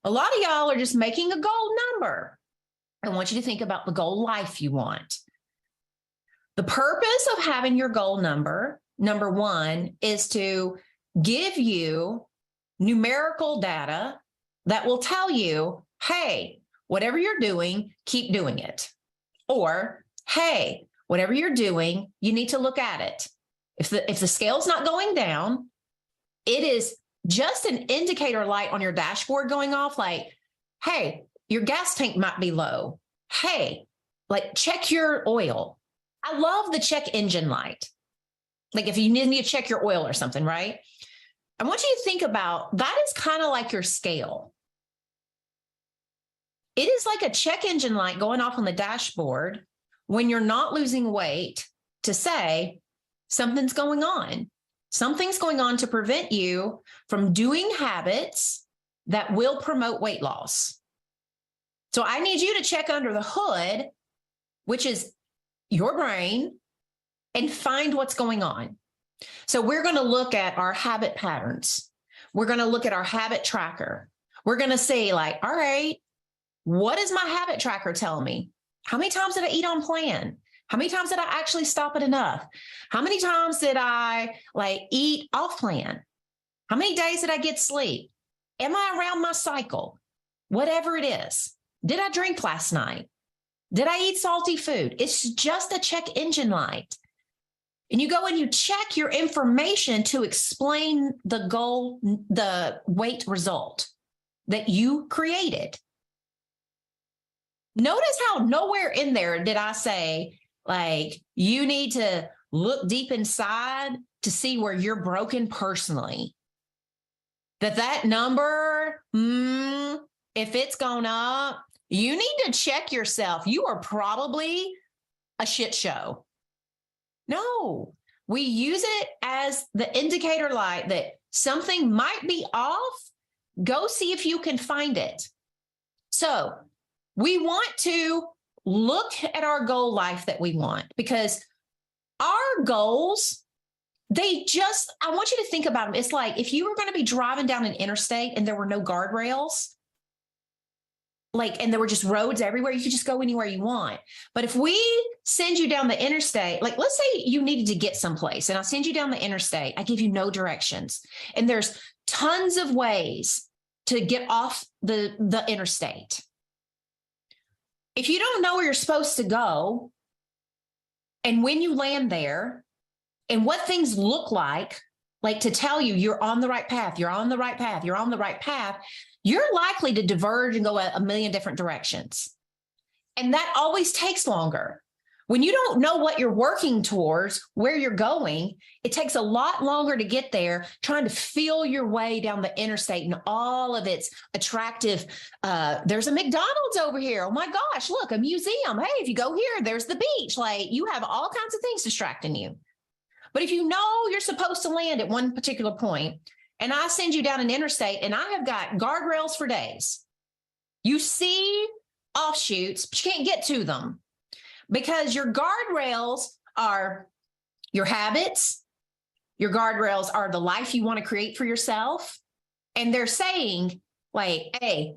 A lot of y'all are just making a goal number. I want you to think about the goal life you want. The purpose of having your goal number one, is to give you numerical data that will tell you, hey, whatever you're doing, keep doing it. Or, hey, whatever you're doing, you need to look at it. If the scale's not going down, it is just an indicator light on your dashboard going off like, hey, your gas tank might be low. Hey, like check your oil. I love the check engine light. Like if you need to check your oil or something, right? I want you to think about that is kind of like your scale. It is like a check engine light going off on the dashboard when you're not losing weight to say something's going on. Something's going on to prevent you from doing habits that will promote weight loss. So I need you to check under the hood, which is your brain, and find what's going on. So we're going to look at our habit patterns. We're going to look at our habit tracker. We're going to say like, all right, what does my habit tracker tell me? How many times did I eat on plan? How many times did I actually stop at enough? How many times did I eat off plan? How many days did I get sleep? Am I around my cycle? Whatever it is. Did I drink last night? Did I eat salty food? It's just a check engine light. And you go and you check your information to explain the goal, the weight result that you created. Notice how nowhere in there did I say, you need to look deep inside to see where you're broken personally. That number, if it's gone up, you need to check yourself. You are probably a shit show. No, we use it as the indicator light that something might be off. Go see if you can find it. So we want to look at our goal life that we want, because our goals, I want you to think about them. It's like if you were going to be driving down an interstate and there were no guardrails, and there were just roads everywhere, you could just go anywhere you want. But if we send you down the interstate, let's say you needed to get someplace and I'll send you down the interstate. I give you no directions. And there's tons of ways to get off the interstate. If you don't know where you're supposed to go and when you land there and what things look like to tell you you're on the right path, you're on the right path, you're on the right path, you're likely to diverge and go a million different directions. And that always takes longer. When you don't know what you're working towards, where you're going, it takes a lot longer to get there, trying to feel your way down the interstate and all of its attractive. There's a McDonald's over here. Oh my gosh, look, a museum. Hey, if you go here, there's the beach. You have all kinds of things distracting you. But if you know you're supposed to land at one particular point, and I send you down an interstate and I have got guardrails for days, you see offshoots, but you can't get to them because your guardrails are your habits. Your guardrails are the life you want to create for yourself. And they're saying hey,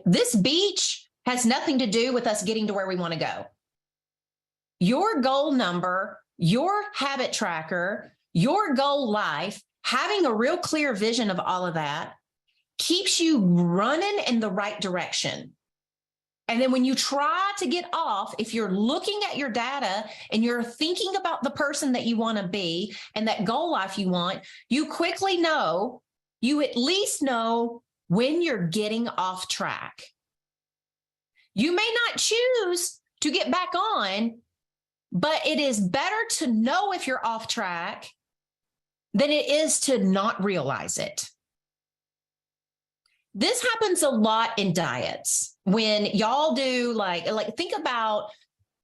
this beach has nothing to do with us getting to where we want to go. Your goal number, your habit tracker, your goal life, having a real clear vision of all of that keeps you running in the right direction. And then when you try to get off, if you're looking at your data and you're thinking about the person that you want to be and that goal life you want, you quickly know, you at least know when you're getting off track. You may not choose to get back on, but it is better to know if you're off track than it is to not realize it. This happens a lot in diets. When y'all do think about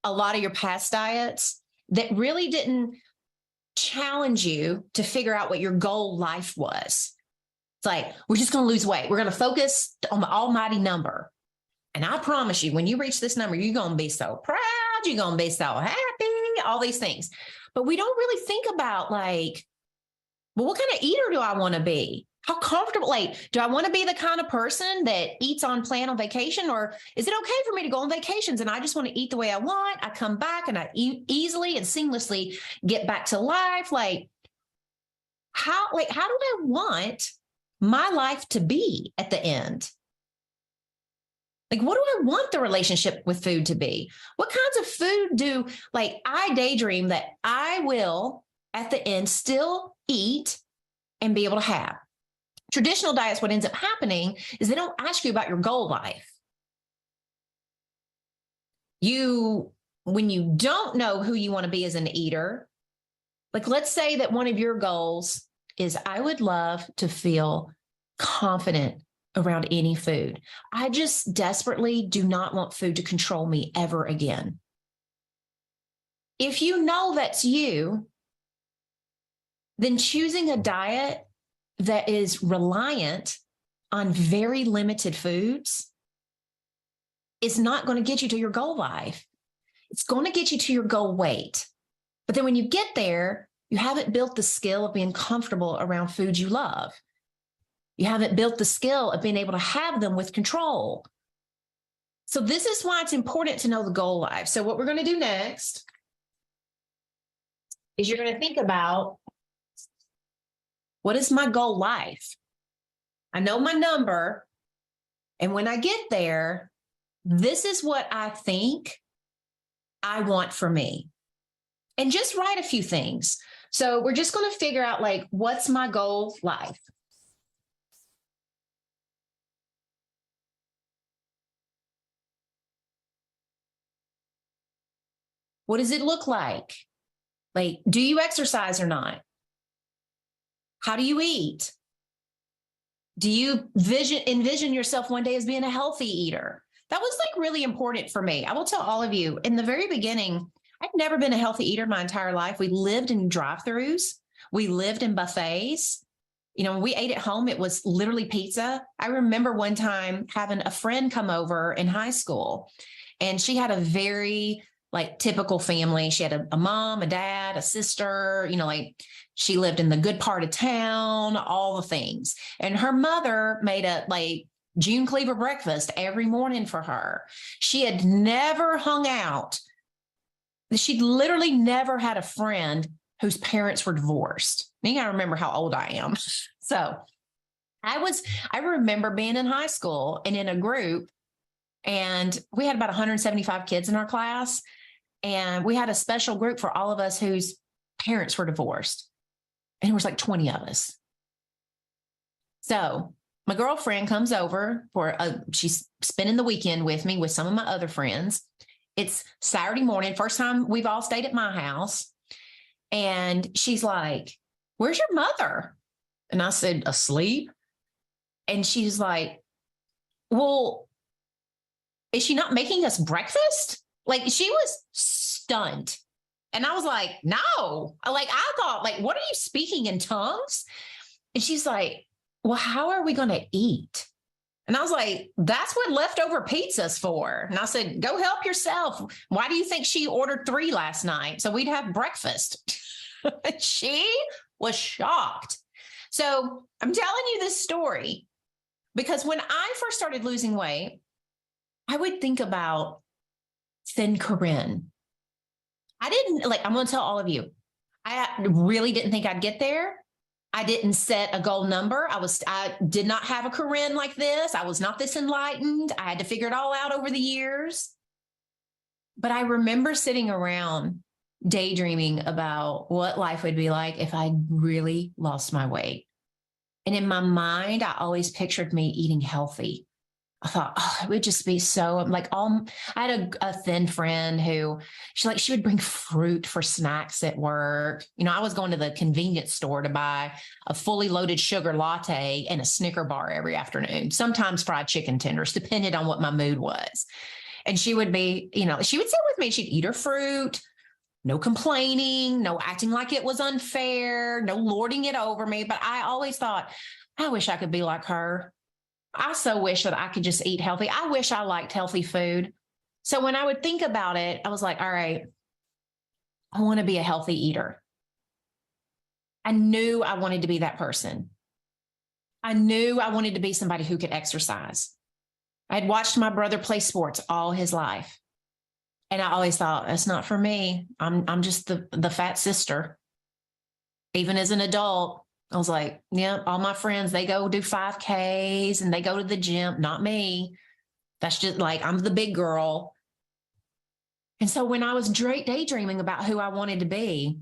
a lot of your past diets that really didn't challenge you to figure out what your goal life was. It's we're just going to lose weight. We're going to focus on the almighty number. And I promise you, when you reach this number, you're going to be so proud. You're going to be so happy, all these things. But we don't really think about well, what kind of eater do I want to be? How comfortable, like, do I want to be the kind of person that eats on plan on vacation? Or is it okay for me to go on vacations and I just want to eat the way I want? I come back and I easily and seamlessly get back to life. How do I want my life to be at the end? Like, what do I want the relationship with food to be? What kinds of food I daydream that I will at the end still eat and be able to have. Traditional diets, what ends up happening is they don't ask you about your goal life. When you don't know who you want to be as an eater, like let's say that one of your goals is I would love to feel confident around any food. I just desperately do not want food to control me ever again. If you know that's you, then choosing a diet that is reliant on very limited foods is not going to get you to your goal life. It's going to get you to your goal weight. But then when you get there, you haven't built the skill of being comfortable around foods you love. You haven't built the skill of being able to have them with control. So this is why it's important to know the goal life. So what we're going to do next is you're going to think about, what is my goal life? I know my number. And when I get there, this is what I think I want for me. And just write a few things. So we're just going to figure out what's my goal life? What does it look like? Do you exercise or not? How do you eat? Do you envision yourself one day as being a healthy eater? That was really important for me. I will tell all of you, in the very beginning, I'd never been a healthy eater my entire life. We lived in drive-thrus. We lived in buffets. When we ate at home, it was literally pizza. I remember one time having a friend come over in high school, and she had a very typical family. She had a mom, a dad, a sister, she lived in the good part of town, all the things. And her mother made a June Cleaver breakfast every morning for her. She had never hung out. She'd literally never had a friend whose parents were divorced. You gotta remember how old I am. So I remember being in high school and in a group, and we had about 175 kids in our class. And we had a special group for all of us whose parents were divorced. And it was 20 of us. So my girlfriend comes over she's spending the weekend with me with some of my other friends. It's Saturday morning, first time we've all stayed at my house. And she's like, "Where's your mother?" And I said, "Asleep." And she's like, "Well, is she not making us breakfast?" She was stunned. And I was like, "No." I thought, "What are you speaking in tongues?" And she's like, "Well, how are we going to eat?" And I was like, "That's what leftover pizza's for." And I said, "Go help yourself. Why do you think she ordered 3 last night? So we'd have breakfast." She was shocked. So I'm telling you this story because when I first started losing weight, I would think about thin Corinne. I'm going to tell all of you, I really didn't think I'd get there. I didn't set a goal number. I did not have a Corinne like this. I was not this enlightened. I had to figure it all out over the years. But I remember sitting around daydreaming about what life would be like if I really lost my weight. And in my mind, I always pictured me eating healthy. I thought, it would just be so I had a thin friend who she would bring fruit for snacks at work. I was going to the convenience store to buy a fully loaded sugar latte and a Snicker bar every afternoon, sometimes fried chicken tenders, depending on what my mood was. And she would be, she would sit with me. She'd eat her fruit, no complaining, no acting like it was unfair, no lording it over me. But I always thought, I wish I could be like her. I so wish that I could just eat healthy. I wish I liked healthy food. So when I would think about it, I was like, all right, I want to be a healthy eater. I knew I wanted to be that person. I knew I wanted to be somebody who could exercise. I'd watched my brother play sports all his life. And I always thought, that's not for me. I'm just the fat sister. Even as an adult, I was like, yeah, all my friends, they go do 5Ks and they go to the gym. Not me. That's just like, I'm the big girl. And so when I was daydreaming about who I wanted to be,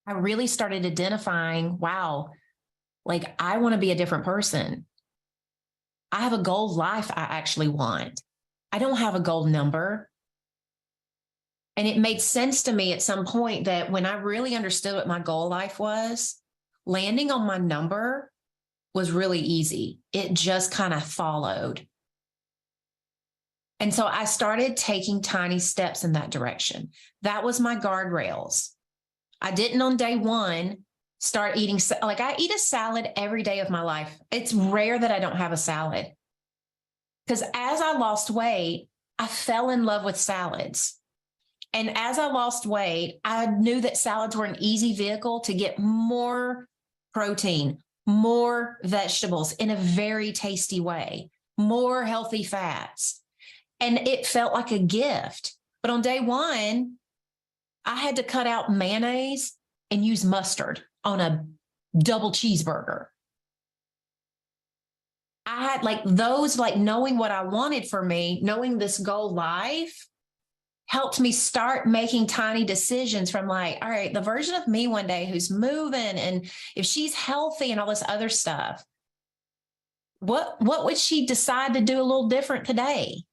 I really started identifying, wow, like I want to be a different person. I have a goal life I actually want. I don't have a goal number. And it made sense to me at some point that when I really understood what my goal life was, landing on my number was really easy. It just kind of followed. And so I started taking tiny steps in that direction. That was my guardrails. I didn't on day one start eating, like I eat a salad every day of my life. It's rare that I don't have a salad. Because as I lost weight, I fell in love with salads. And as I lost weight, I knew that salads were an easy vehicle to get more protein, more vegetables in a very tasty way, more healthy fats. And it felt like a gift. But on day one, I had to cut out mayonnaise and use mustard on a double cheeseburger. I had like those, like knowing what I wanted for me, knowing this goal life helped me start making tiny decisions from like, all right, the version of me one day who's moving and if she's healthy and all this other stuff, what would she decide to do a little different today?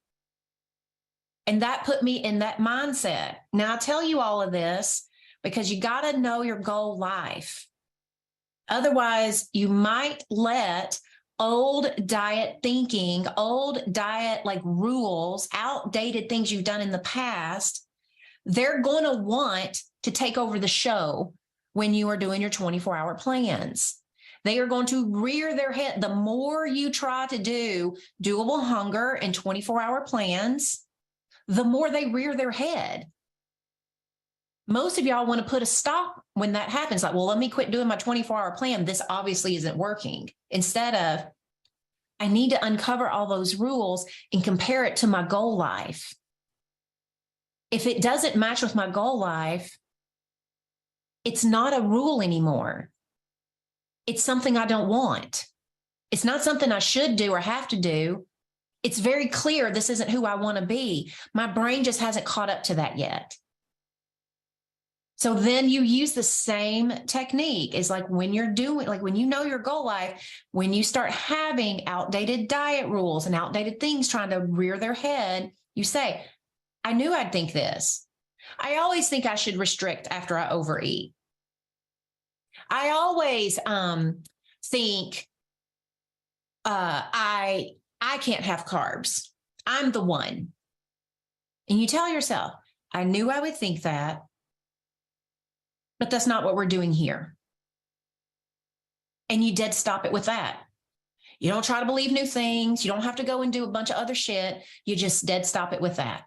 And that put me in that mindset. Now I tell you all of this because you got to know your goal life. Otherwise, you might let old diet thinking, old diet like rules, outdated things you've done in the past, they're going to want to take over the show when you are doing your 24-hour plans. They are going to rear their head. The more you try to do doable hunger and 24-hour plans, the more they rear their head. Most of y'all want to put a stop when that happens. Like, well, let me quit doing my 24-hour plan. This obviously isn't working. Instead of, I need to uncover all those rules and compare it to my goal life. If it doesn't match with my goal life, it's not a rule anymore. It's something I don't want. It's not something I should do or have to do. It's very clear this isn't who I want to be. My brain just hasn't caught up to that yet. So then you use the same technique. It's like when you're doing, like when you know your goal life, when you start having outdated diet rules and outdated things trying to rear their head, you say, I knew I'd think this. I always think I should restrict after I overeat. I always think I can't have carbs. I'm the one. And you tell yourself, I knew I would think that. But that's not what we're doing here. And you dead stop it with that. You don't try to believe new things. You don't have to go and do a bunch of other shit. You just dead stop it with that.